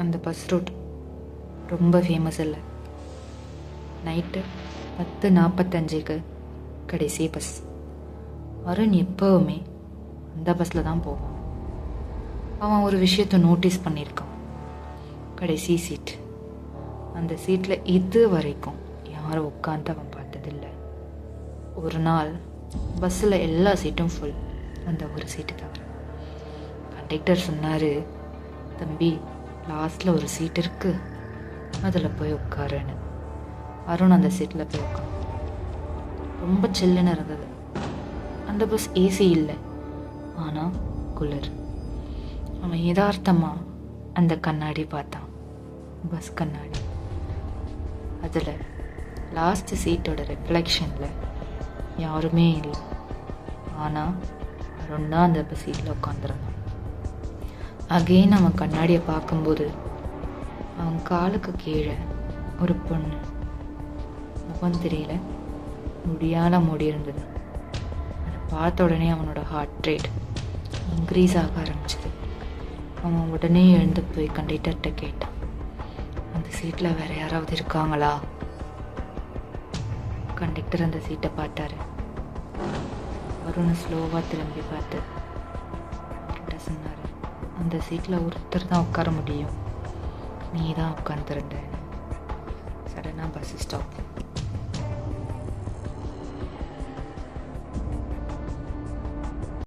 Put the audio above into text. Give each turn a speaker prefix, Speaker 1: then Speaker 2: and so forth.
Speaker 1: அந்த bus route ரொம்ப famous இல்லை. நைட்டு 10:45க்கு கடைசி பஸ். அருண் எப்போவுமே அந்த பஸ்ஸில் தான் போவான். அவன் ஒரு விஷயத்தை நோட்டீஸ் பண்ணியிருக்கான். கடைசி சீட், அந்த சீட்டில் இது வரைக்கும் யாரும் உட்காந்து அவன் பார்த்ததில்லை. ஒரு நாள் பஸ்ஸில் எல்லா சீட்டும் ஃபுல், அந்த ஒரு சீட்டு தவிர. கண்டக்டர் சொன்னார், தம்பி லாஸ்ட்டில் ஒரு சீட் இருக்குது, அதில் போய் உட்காருன்னு. அருண் அந்த சீட்டில் போய் உட்காந்து. ரொம்ப சில்லுன்னு இருந்தது. அந்த பஸ் ஏசி இல்லை, ஆனால் குளிர். அவன் யதார்த்தமாக அந்த கண்ணாடி பார்த்தான், பஸ் கண்ணாடி. அதில் லாஸ்ட் சீட்டோட ரிஃப்ளெக்ஷனில் யாருமே இல்லை. ஆனால் அருண் தான் அந்த பஸ் சீட்டில் உட்காந்துருந்தான். அகெயின் அவன் கண்ணாடியை பார்க்கும்போது அவன் காலுக்கு கீழே ஒரு பொண்ணு, முகம் தெரியல, முடியாத முடி இருந்தது. அதை பார்த்த உடனே அவனோட ஹார்ட் ரேட் இன்க்ரீஸ் ஆக ஆரம்பிச்சிது. அவன் உடனே எழுந்து போய் கண்டக்டர்கிட்ட கேட்டான், அந்த சீட்டில் வேறு யாராவது இருக்காங்களா? கண்டக்டர் அந்த சீட்டை பார்த்தாரு. அருண் ஸ்லோவாக திரும்பி பார்த்து அவர்கிட்ட சொன்னார், அந்த சீட்டில் ஒருத்தர் தான் உட்கார முடியும், நீ தான் உட்காந்துருந்த. சடனாக பஸ் ஸ்டாப்.